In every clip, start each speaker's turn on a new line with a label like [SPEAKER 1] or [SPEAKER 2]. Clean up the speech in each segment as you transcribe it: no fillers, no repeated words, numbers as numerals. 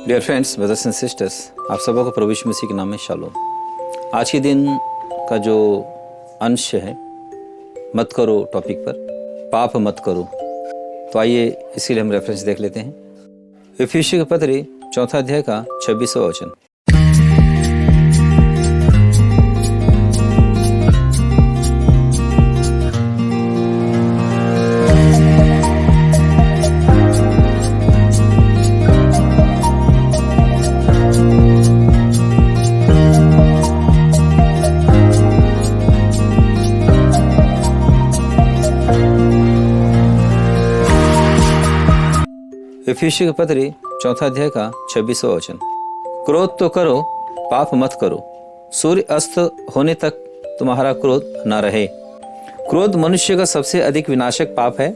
[SPEAKER 1] Dear friends, brothers and sisters, आप सबको प्रभु यीशु मसीह के नाम में शालोम। आज के दिन का जो अंश है, मत करो टॉपिक पर, पाप मत करो। तो आइए इसके लिए हम रेफरेंस देख लेते हैं। इफिसियों के पत्री 4 अध्याय का 26वां वचन। इफिसियों के पत्री 4 अध्याय का 26वां वचन। क्रोध तो करो, पाप मत करो। सूर्य अस्त होने तक तुम्हारा क्रोध न रहे। क्रोध मनुष्य का सबसे अधिक विनाशक पाप है।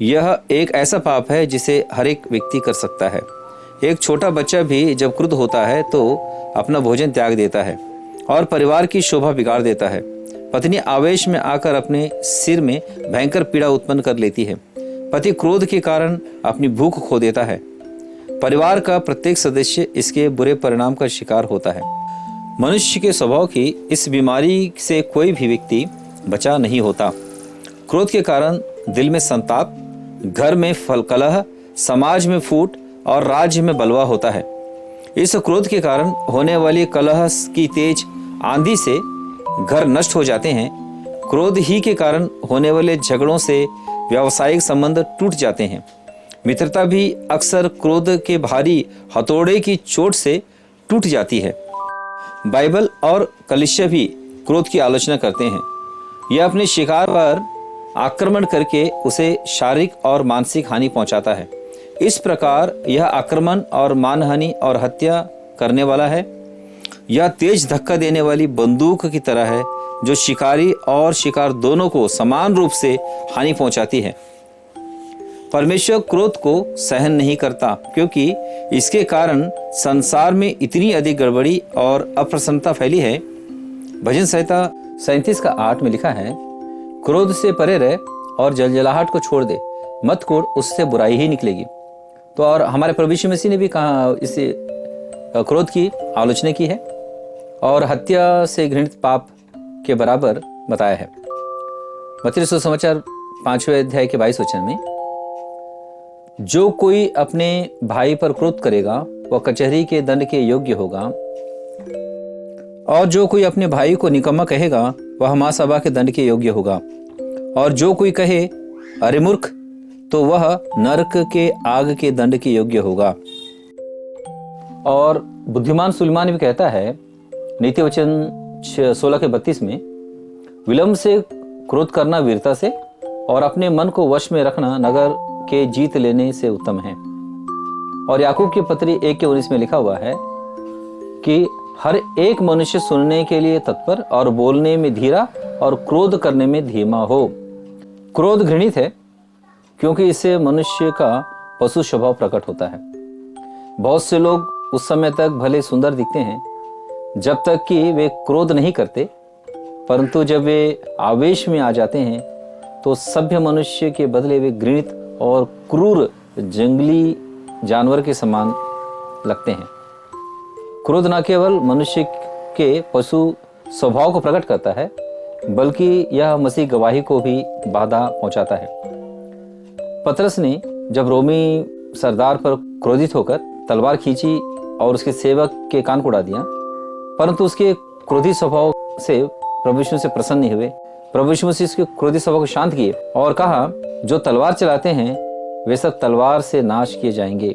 [SPEAKER 1] यह एक ऐसा पाप है जिसे हर एक व्यक्ति कर सकता है। एक छोटा बच्चा भी जब क्रुद्ध होता है तो अपना भोजन त्याग देता है और परिवार की शोभा बिगाड़ देता है। पत्नी आवेश में आकर अपने सिर में भयंकर पीड़ा उत्पन्न कर लेती है। पति क्रोध के कारण अपनी भूख खो देता है। परिवार का प्रत्येक सदस्य इसके बुरे परिणाम का शिकार होता है। मनुष्य के स्वभाव की इस बीमारी से कोई भी व्यक्ति बचा नहीं होता। क्रोध के कारण दिल में संताप, घर में कलह, समाज में फूट और राज्य में बलवा होता है। इस क्रोध के कारण होने वाली कलह की तेज आंधी से घर नष्ट हो जाते हैं। क्रोध ही के कारण होने वाले झगड़ों से व्यावसायिक संबंध टूट जाते हैं। मित्रता भी अक्सर क्रोध के भारी हथौड़े की चोट से टूट जाती है। बाइबल और कलीसिया भी क्रोध की आलोचना करते हैं। यह अपने शिकार पर आक्रमण करके उसे शारीरिक और मानसिक हानि पहुंचाता है। इस प्रकार यह आक्रमण और मानहानि और हत्या करने वाला है। यह तेज धक्का देने वाली बंदूक की तरह है जो शिकारी और शिकार दोनों को समान रूप से हानि पहुंचाती है। परमेश्वर क्रोध को सहन नहीं करता क्योंकि इसके कारण संसार में इतनी अधिक गड़बड़ी और अप्रसन्नता फैली है। भजन संहिता 37 का 8 में लिखा है, क्रोध से परे रह और जलजलाहट को छोड़ दे, मत कोड़, उससे बुराई ही निकलेगी। तो और हमारे प्रभु यीशु मसीह ने भी कहा, इसे क्रोध की आलोचना की है और हत्या से घृणित पाप के बराबर बताया है। मत्ती सुसमाचार 5वें अध्याय के 22 वचन में, जो कोई अपने भाई पर क्रोध करेगा वह कचहरी के दंड के योग्य होगा, और जो कोई अपने भाई को निकम्मा कहेगा वह महासभा के दंड के योग्य होगा, और जो कोई कहे अरे मूर्ख, तो वह नरक के आग के दंड के योग्य होगा। और बुद्धिमान सुलेमान भी कहता है नीति वचन 16 के 32 में, विलंब से क्रोध करना वीरता से और अपने मन को वश में रखना नगर के जीत लेने से उत्तम है। और याकूब की पत्री 1 के 19 में लिखा हुआ है कि हर एक मनुष्य सुनने के लिए तत्पर और बोलने में धीरा और क्रोध करने में धीमा हो। क्रोध घृणित है क्योंकि इससे मनुष्य का पशु स्वभाव प्रकट होता है। बहुत से लोग उस समय तक भले सुंदर दिखते हैं जब तक कि वे क्रोध नहीं करते, परंतु जब वे आवेश में आ जाते हैं तो सभ्य मनुष्य के बदले वे घृणित और क्रूर जंगली जानवर के समान लगते हैं। क्रोध न केवल मनुष्य के पशु स्वभाव को प्रकट करता है, बल्कि यह मसीह गवाही को भी बाधा पहुंचाता है। पतरस ने जब रोमी सरदार पर क्रोधित होकर तलवार खींची और उसके सेवक के कान को उड़ा दिया, परंतु उसके क्रोधी स्वभाव से प्रभु यीशु से प्रसन्न नहीं हुए। प्रभु यीशु मसीह उसके क्रोधी स्वभाव को शांत किए और कहा, जो तलवार चलाते हैं वे सब तलवार से नाश किए जाएंगे।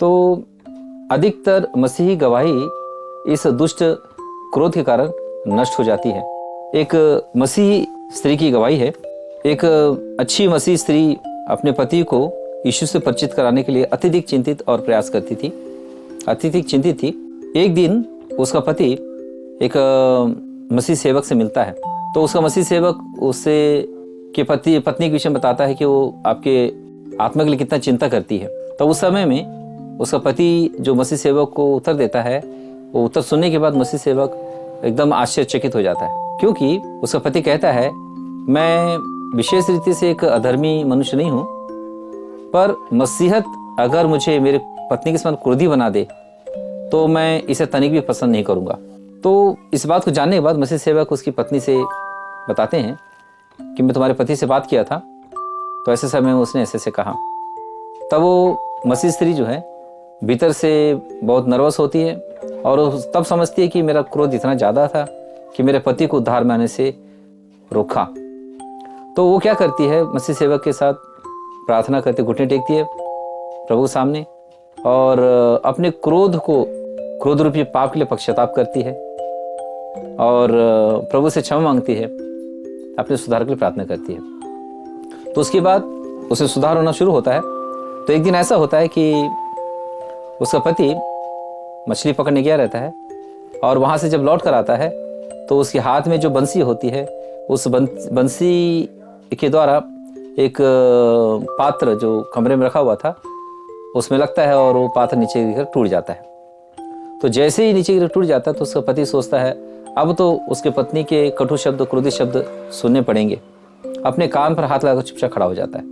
[SPEAKER 1] तो अधिकतर मसीही गवाही इस दुष्ट क्रोध के कारण नष्ट हो जाती है। एक मसीही स्त्री की गवाही है। एक अच्छी मसीही स्त्री अपने पति को यीशु से परिचित कराने के लिए अत्यधिक चिंतित और प्रयास करती थी, अत्यधिक चिंतित थी। एक दिन उसका पति एक मसीह सेवक से मिलता है, तो उसका मसीह सेवक उससे के पत्नी के विषय में बताता है कि वो आपके आत्मा के लिए कितना चिंता करती है। तो उस समय में उसका पति जो मसीह सेवक को उत्तर देता है, वो उत्तर सुनने के बाद मसीह सेवक एकदम आश्चर्यचकित हो जाता है, क्योंकि उसका पति कहता है, मैं विशेष रीति से एक अधर्मी मनुष्य नहीं हूँ, पर मसीहत अगर मुझे मेरे पत्नी के समान क्रोधी बना दे तो मैं इसे तनिक भी पसंद नहीं करूँगा। तो इस बात को जानने के बाद मसीह सेवक उसकी पत्नी से बताते हैं कि मैं तुम्हारे पति से बात किया था, तो ऐसे समय में उसने ऐसे कहा। तब वो मसीह स्त्री जो है भीतर से बहुत नर्वस होती है और तब समझती है कि मेरा क्रोध इतना ज़्यादा था कि मेरे पति को उद्धार में आने से रोका। तो वो क्या करती है, मसीह सेवक के साथ प्रार्थना करते घुटने टेकती है प्रभु सामने और अपने क्रोध रूपी पाप के लिए पश्चाताप करती है और प्रभु से क्षमा मांगती है, अपने सुधार के लिए प्रार्थना करती है। तो उसके बाद उसे सुधार होना शुरू होता है। तो एक दिन ऐसा होता है कि उसका पति मछली पकड़ने गया रहता है और वहाँ से जब लौट कर आता है तो उसके हाथ में जो बंसी होती है, उस बंसी के द्वारा एक पात्र जो कमरे में रखा हुआ था उसमें लगता है और वो पात्र नीचे गिरकर टूट जाता है। तो जैसे ही नीचे गिर टूट जाता है तो उसका पति सोचता है अब तो उसके पत्नी के कटु शब्द, क्रोधित शब्द सुनने पड़ेंगे। अपने कान पर हाथ लगाकर चुपचाप खड़ा हो जाता है,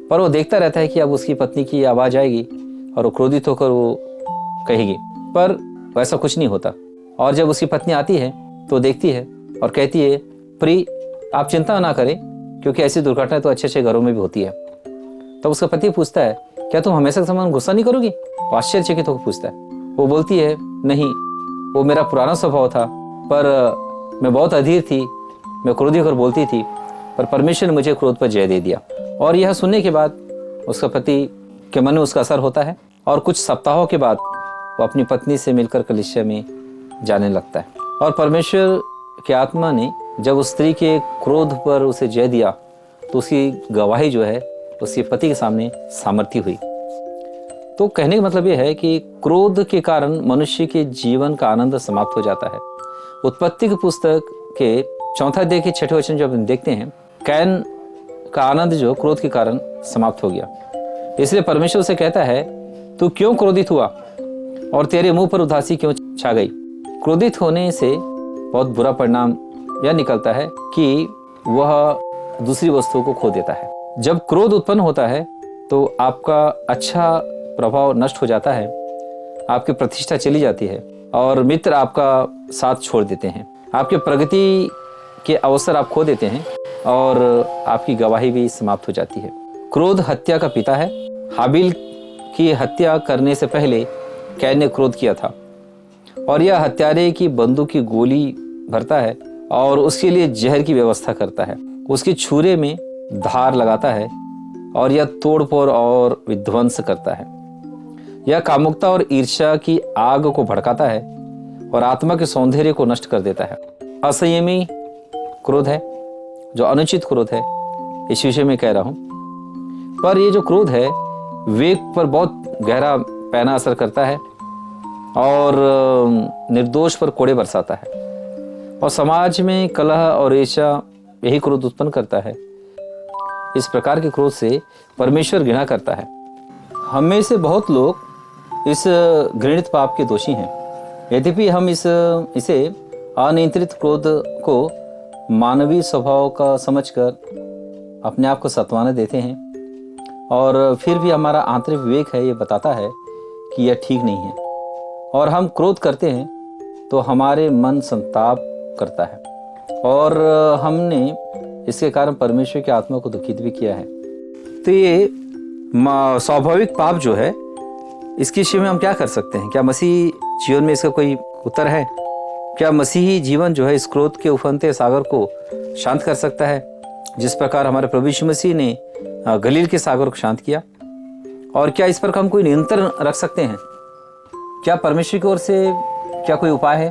[SPEAKER 1] पर वो देखता रहता है कि अब उसकी पत्नी की आवाज़ आएगी और वो क्रोधित होकर वो कहेगी, पर वैसा कुछ नहीं होता। और जब उसकी पत्नी आती है तो देखती है और कहती है, प्री आप चिंता ना करें, क्योंकि ऐसी दुर्घटना तो अच्छे अच्छे घरों में भी होती है। तब उसका पति पूछता है, क्या तुम हमेशा समान गुस्सा नहीं करोगी? आश्चर्यचकित होकर पूछता है। वो बोलती है, नहीं, वो मेरा पुराना स्वभाव था, पर मैं बहुत अधीर थी, मैं क्रोधी होकर बोलती थी, पर परमेश्वर ने मुझे क्रोध पर जय दे दिया। और यह सुनने के बाद उसका पति के मन में उसका असर होता है और कुछ सप्ताहों के बाद वो अपनी पत्नी से मिलकर कलीसिया में जाने लगता है। और परमेश्वर की आत्मा ने जब उस स्त्री के क्रोध पर उसे जय दिया तो उसकी गवाही जो है उसके पति के सामने सामर्थ्य हुई। तो कहने का मतलब यह है कि क्रोध के कारण मनुष्य के जीवन का आनंद समाप्त हो जाता है। उत्पत्ति की पुस्तक के 4 अध्याय के 6 वचन जो हम देखते हैं, कैन का आनंद जो क्रोध के कारण समाप्त हो गया। इसलिए परमेश्वर से कहता है, तू क्यों क्रोधित हुआ और तेरे मुंह पर उदासी क्यों छा गई? क्रोधित होने से बहुत बुरा परिणाम यह निकलता है कि वह दूसरी वस्तुओं को खो देता है। जब क्रोध उत्पन्न होता है तो आपका अच्छा प्रभाव नष्ट हो जाता है, आपकी प्रतिष्ठा चली जाती है और मित्र आपका साथ छोड़ देते हैं, आपके प्रगति के अवसर आप खो देते हैं और आपकी गवाही भी समाप्त हो जाती है। क्रोध हत्या का पिता है। हाबिल की हत्या करने से पहले कैन ने क्रोध किया था और यह हत्यारे की बंदूक की गोली भरता है और उसके लिए जहर की व्यवस्था करता है, उसकी छुरे में धार लगाता है और यह तोड़फोड़ और विध्वंस करता है। यह कामुकता और ईर्ष्या की आग को भड़काता है और आत्मा के सौंदर्य को नष्ट कर देता है। असंयमी क्रोध है, जो अनुचित क्रोध है, इस विषय में कह रहा हूं। पर ये जो क्रोध है विवेक पर बहुत गहरा पैना असर करता है और निर्दोष पर कोड़े बरसाता है और समाज में कलह और ईर्ष्या यही क्रोध उत्पन्न करता है। इस प्रकार के क्रोध से परमेश्वर घृणा करता है। हम में से बहुत लोग इस घृणित पाप के दोषी हैं। यद्यपि हम इसे अनियंत्रित क्रोध को मानवीय स्वभाव का समझकर अपने आप को सत्वाना देते हैं और फिर भी हमारा आंतरिक विवेक है ये बताता है कि यह ठीक नहीं है और हम क्रोध करते हैं तो हमारे मन संताप करता है और हमने इसके कारण परमेश्वर की आत्मा को दुखित भी किया है। तो ये स्वाभाविक पाप जो है, इसके विषय में हम क्या कर सकते हैं? क्या मसीह जीवन में इसका कोई उत्तर है? क्या मसीही जीवन जो है इस क्रोध के उफनते सागर को शांत कर सकता है, जिस प्रकार हमारे प्रभु यीशु मसीह ने गलील के सागर को शांत किया? और क्या इस पर हम कोई नियंत्रण रख सकते हैं? क्या परमेश्वर की ओर से क्या कोई उपाय है?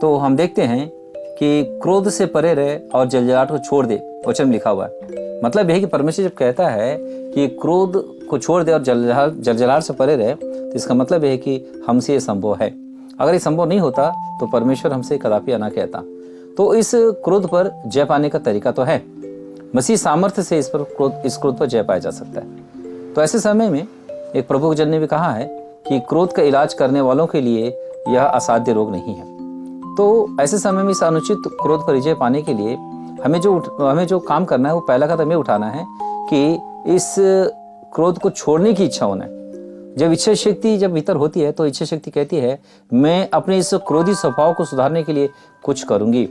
[SPEAKER 1] तो हम देखते हैं कि क्रोध से परे रहे और जलजलाहट को छोड़ दे, वचन में लिखा हुआ है। मतलब यह कि परमेश्वर जब कहता है कि क्रोध को छोड़ दे और जलजलाहट से परे रहे, तो इसका मतलब यह है कि हमसे ये संभव है। अगर ये संभव नहीं होता तो परमेश्वर हमसे कदापि ना कहता। तो इस क्रोध पर जय पाने का तरीका तो है, मसीह सामर्थ्य से इस क्रोध पर जय पाया जा सकता है। तो ऐसे समय में एक प्रभु जन ने भी कहा है कि क्रोध का इलाज करने वालों के लिए यह असाध्य रोग नहीं है। तो ऐसे समय में इस अनुचित क्रोध पर विजय पाने के लिए हमें जो काम करना है वो पहला कदम ये उठाना है कि इस क्रोध को छोड़ने की इच्छा होना है। जब इच्छा शक्ति जब भीतर होती है तो इच्छा शक्ति कहती है मैं अपने इस क्रोधी स्वभाव को सुधारने के लिए कुछ करूंगी।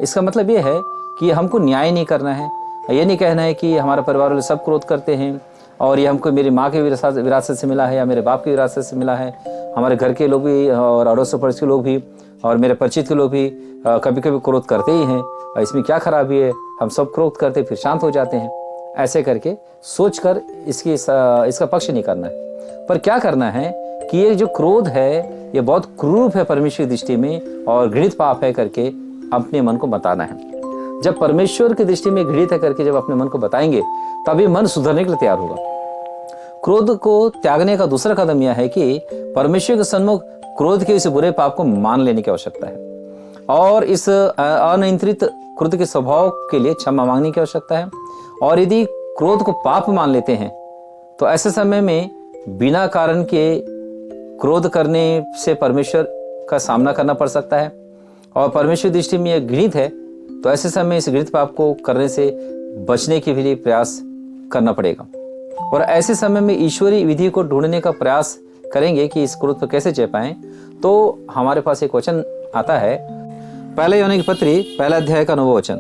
[SPEAKER 1] इसका मतलब ये है कि हमको न्याय नहीं करना है। ये नहीं कहना है कि हमारे परिवार वाले सब क्रोध करते हैं और ये हमको मेरी माँ के विरासत से मिला है या मेरे बाप की विरासत से मिला है। हमारे घर के लोग भी और अड़ोस पड़ोस के लोग भी और मेरे परिचित के लोग भी कभी कभी क्रोध करते ही हैं। इसमें क्या खराबी है, हम सब क्रोध करते फिर शांत हो जाते हैं। ऐसे करके सोचकर इसका पक्ष नहीं करना है। पर क्या करना है कि ये जो क्रोध है ये बहुत क्रूर है परमेश्वर की दृष्टि में और घृणित पाप है करके अपने मन को बताना है। जब परमेश्वर की दृष्टि में घृणित है करके जब अपने मन को बताएंगे तभी मन सुधरने के लिए तैयार होगा। क्रोध को त्यागने का दूसरा कदम यह है कि परमेश्वर के सन्मुख क्रोध के इस बुरे पाप को मान लेने की आवश्यकता है और इस अनियंत्रित क्रोध के स्वभाव के लिए क्षमा मांगने की आवश्यकता है। और यदि क्रोध को पाप मान लेते हैं तो ऐसे समय में बिना कारण के क्रोध करने से परमेश्वर का सामना करना पड़ सकता है और परमेश्वर दृष्टि में यह घृणित है तो ऐसे समय इस घृणित पाप को करने से बचने के लिए प्रयास करना पड़ेगा। और ऐसे समय में ईश्वरीय विधि को ढूंढने का प्रयास करेंगे कि इस क्रोध पर कैसे जय पाएं। तो हमारे पास एक वचन आता है, पहले यूहन्ना की पत्री पहला अध्याय का 9वां वचन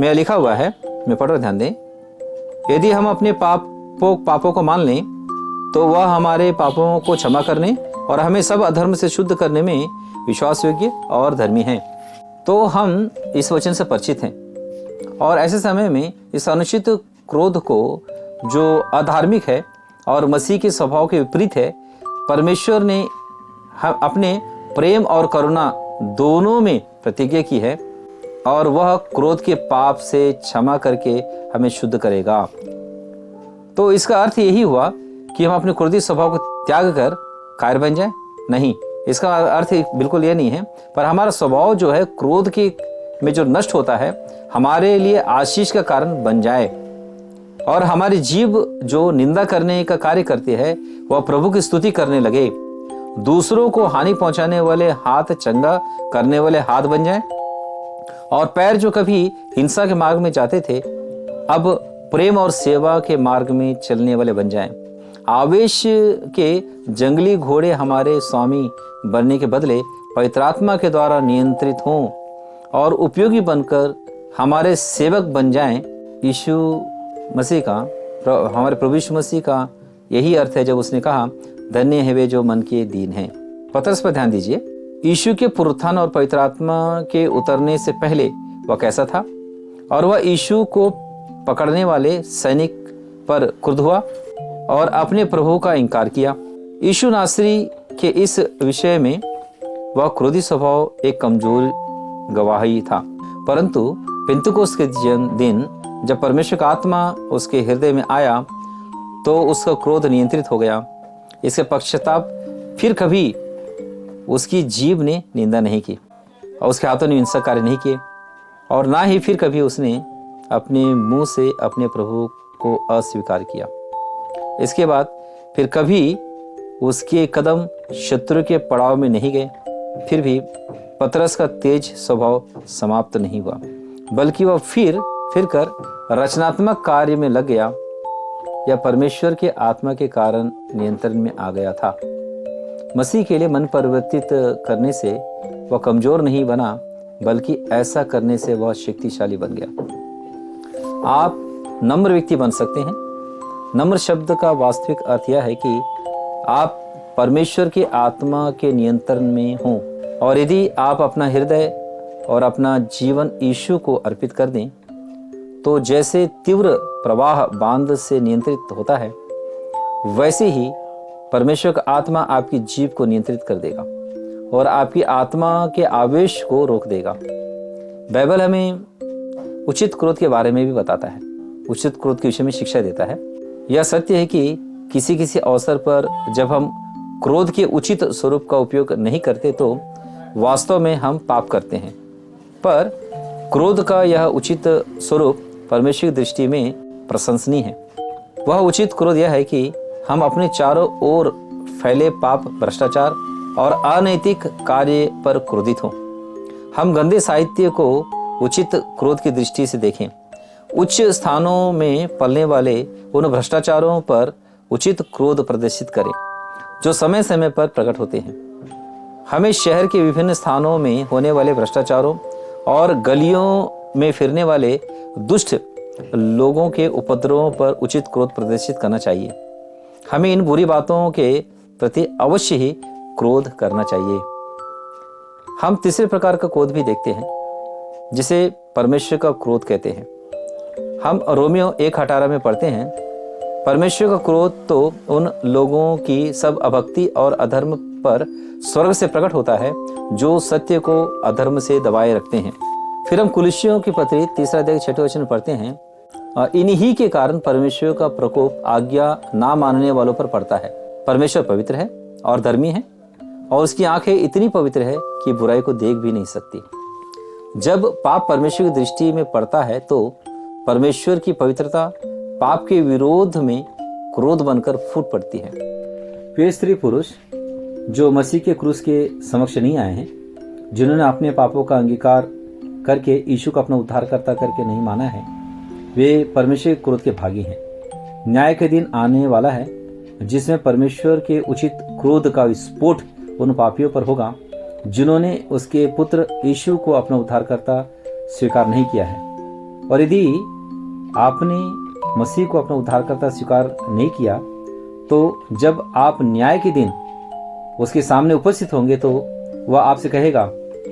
[SPEAKER 1] में लिखा हुआ है, मैं पढ़ रहा, ध्यान दें। यदि हम अपने पापों को मान लें तो वह हमारे पापों को क्षमा करने और हमें सब अधर्म से शुद्ध करने में विश्वास योग्य और धर्मी हैं। तो हम इस वचन से परिचित हैं और ऐसे समय में इस अनुचित क्रोध को जो अधार्मिक है और मसीह के स्वभाव के विपरीत है, परमेश्वर ने अपने प्रेम और करुणा दोनों में प्रतिज्ञा की है और वह क्रोध के पाप से क्षमा करके हमें शुद्ध करेगा। तो इसका अर्थ यही हुआ कि हम अपने क्रोधी स्वभाव को त्याग कर कायर बन जाए? नहीं, इसका अर्थ बिल्कुल ये नहीं है। पर हमारा स्वभाव जो है क्रोध के में जो नष्ट होता है हमारे लिए आशीष का कारण बन जाए और हमारी जीव जो निंदा करने का कार्य करती है वह प्रभु की स्तुति करने लगे। दूसरों को हानि पहुंचाने वाले हाथ चंगा करने वाले हाथ बन जाए और पैर जो कभी हिंसा के मार्ग में जाते थे अब प्रेम और सेवा के मार्ग में चलने वाले बन जाएं। आवेश के जंगली घोड़े हमारे स्वामी बनने के बदले पवित्र आत्मा के द्वारा नियंत्रित हों और उपयोगी बनकर हमारे सेवक बन जाएं। यीशु मसीह का, हमारे प्रभु यीशु मसीह का यही अर्थ है जब उसने कहा धन्य है वे जो मन के दीन हैं। पतरस पर ध्यान दीजिए, यीशु के पुनरुत्थान और पवित्र आत्मा के उतरने से पहले वह कैसा था और वह यीशु को पकड़ने वाले सैनिक पर क्रुद्ध हुआ और अपने प्रभु का इनकार किया। यीशु नासरी के इस विषय में वह क्रोधी स्वभाव एक कमजोर गवाही था, परंतु पेंतुकोस्त के दिन जब परमेश्वर का आत्मा उसके हृदय में आया तो उसका क्रोध नियंत्रित हो गया। इसके पश्चाताप फिर कभी उसकी जीभ ने निंदा नहीं की और उसके हाथों ने हिंसक कार्य नहीं किए और ना ही फिर कभी उसने अपने मुंह से अपने प्रभु को अस्वीकार किया। इसके बाद फिर कभी उसके कदम शत्रु के पड़ाव में नहीं गए। फिर भी पतरस का तेज स्वभाव समाप्त नहीं हुआ, बल्कि वह फिर कर रचनात्मक कार्य में लग गया या परमेश्वर के आत्मा के कारण नियंत्रण में आ गया था। मसीह के लिए मन परिवर्तित करने से वह कमजोर नहीं बना, बल्कि ऐसा करने से वह शक्तिशाली बन गया। आप नम्र व्यक्ति बन सकते हैं। नम्र शब्द का वास्तविक अर्थ यह है कि आप परमेश्वर के आत्मा के नियंत्रण में हों और यदि आप अपना हृदय और अपना जीवन यीशु को अर्पित कर दें तो जैसे तीव्र प्रवाह बांध से नियंत्रित होता है वैसे ही परमेश्वर का आत्मा आपकी जीव को नियंत्रित कर देगा और आपकी आत्मा के आवेश को रोक देगा। बाइबल हमें उचित क्रोध के बारे में भी बताता है, उचित क्रोध के विषय में शिक्षा देता है। यह सत्य है कि किसी अवसर पर जब हम क्रोध के उचित स्वरूप का उपयोग नहीं करते तो वास्तव में हम पाप करते हैं, पर क्रोध का यह उचित स्वरूप परमेश्वर की दृष्टि में प्रशंसनीय है। वह उचित क्रोध यह है कि हम अपने चारों ओर फैले पाप, भ्रष्टाचार और अनैतिक कार्य पर क्रोधित हों। हम गंदे साहित्य को उचित क्रोध की दृष्टि से देखें। उच्च स्थानों में पलने वाले उन भ्रष्टाचारों पर उचित क्रोध प्रदर्शित करें जो समय समय पर प्रकट होते हैं। हमें शहर के विभिन्न स्थानों में होने वाले भ्रष्टाचारों और गलियों में फिरने वाले दुष्ट लोगों के उपद्रवों पर उचित क्रोध प्रदर्शित करना चाहिए। हमें इन बुरी बातों के प्रति अवश्य ही क्रोध करना चाहिए। हम तीसरे प्रकार का क्रोध भी देखते हैं जिसे परमेश्वर का क्रोध कहते हैं। हम रोमियो 1:18 में पढ़ते हैं, परमेश्वर का क्रोध तो उन लोगों की सब अभक्ति और अधर्म पर स्वर्ग से प्रकट होता है जो सत्य को अधर्म से दबाए रखते हैं। फिर हम कुलुस्सियों की पत्री 3:6 में पढ़ते हैं, इन्हीं के कारण परमेश्वर का प्रकोप आज्ञा ना मानने वालों पर पड़ता है। परमेश्वर पवित्र है और धर्मी है और उसकी आंखें इतनी पवित्र है कि बुराई को देख भी नहीं सकती। जब पाप परमेश्वर की दृष्टि में पड़ता है तो परमेश्वर की पवित्रता पाप के विरोध में क्रोध बनकर फूट पड़ती है। वे स्त्री पुरुष जो मसीह के क्रूस के समक्ष नहीं आए हैं, जिन्होंने अपने पापों का अंगीकार करके यीशु को अपना उद्धारकर्ता करके नहीं माना है, वे परमेश्वर के क्रोध के भागी हैं। न्याय के दिन आने वाला है जिसमें परमेश्वर के उचित क्रोध का विस्फोट उन पापियों पर होगा जिन्होंने उसके पुत्र यीशु को अपना उद्धारकर्ता स्वीकार नहीं किया है। और यदि आपने मसीह को अपना उद्धारकर्ता स्वीकार नहीं किया तो जब आप न्याय के दिन उसके सामने उपस्थित होंगे तो वह आपसे कहेगा,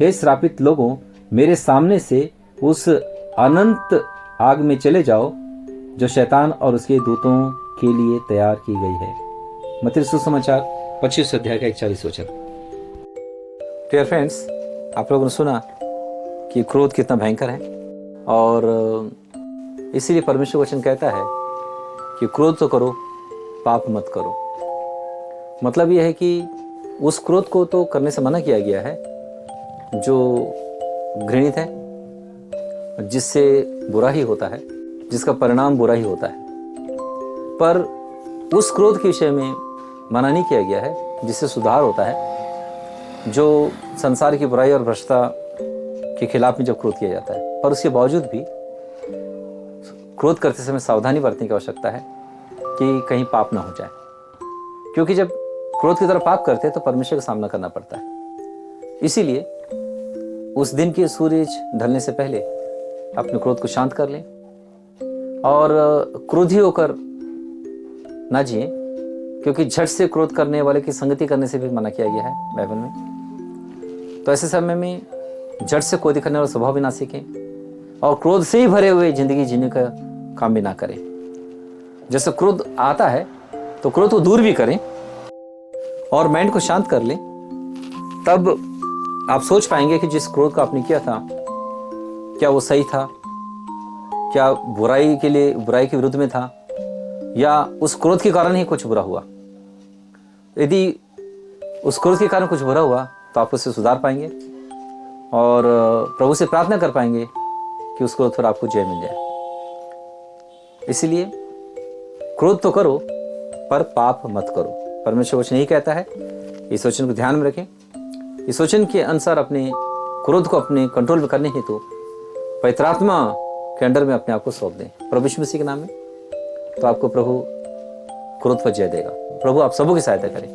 [SPEAKER 1] हे श्रापित लोगों, मेरे सामने से उस अनंत आग में चले जाओ जो शैतान और उसके दूतों के लिए तैयार की गई है। मत्ती सुसमाचार 25 अध्याय का 41 वचन। डियर फ्रेंड्स, आप लोगों ने सुना कि क्रोध कितना भयंकर है और इसीलिए परमेश्वर वचन कहता है कि क्रोध तो करो, पाप मत करो। मतलब यह है कि उस क्रोध को तो करने से मना किया गया है जो घृणित है, जिससे बुरा ही होता है, जिसका परिणाम बुरा ही होता है। पर उस क्रोध के विषय में मना नहीं किया गया है जिससे सुधार होता है, जो संसार की बुराई और भ्रष्टता के खिलाफ में जब क्रोध किया जाता है। पर उसके बावजूद भी क्रोध करते समय सावधानी बरतने की आवश्यकता है कि कहीं पाप ना हो जाए, क्योंकि जब क्रोध की तरह पाप करते हैं तो परमेश्वर का सामना करना पड़ता है। इसीलिए उस दिन के सूरज ढलने से पहले अपने क्रोध को शांत कर लें और क्रोधी होकर ना जिए, क्योंकि झट से क्रोध करने वाले की संगति करने से भी मना किया गया है बाइबल में। तो ऐसे समय में झट से क्रोध करने वाला स्वभाव भी ना सीखें और क्रोध से ही भरे हुए जिंदगी जीने का काम भी ना करें। जैसे क्रोध आता है तो क्रोध को दूर भी करें और माइंड को शांत कर लें, तब आप सोच पाएंगे कि जिस क्रोध का आपने किया था क्या वो सही था, क्या बुराई के विरुद्ध में था, या उस क्रोध के कारण ही कुछ बुरा हुआ। यदि उस क्रोध के कारण कुछ बुरा हुआ तो आप उससे सुधार पाएंगे और प्रभु से प्रार्थना कर पाएंगे कि उस क्रोध पर आपको जय मिल जाए। इसलिए क्रोध तो करो पर पाप मत करो, परमेश्वर वचन यही कहता है। इस वचन को ध्यान में रखें। इस वचन के अनुसार अपने क्रोध को अपने कंट्रोल में करने हेतु पवित्र आत्मा के अंडर में अपने आप को सौंप दें प्रभु यीशु मसीह के नाम में, तो आपको प्रभु क्रोध पर जय देगा। प्रभु आप सबों की सहायता करें।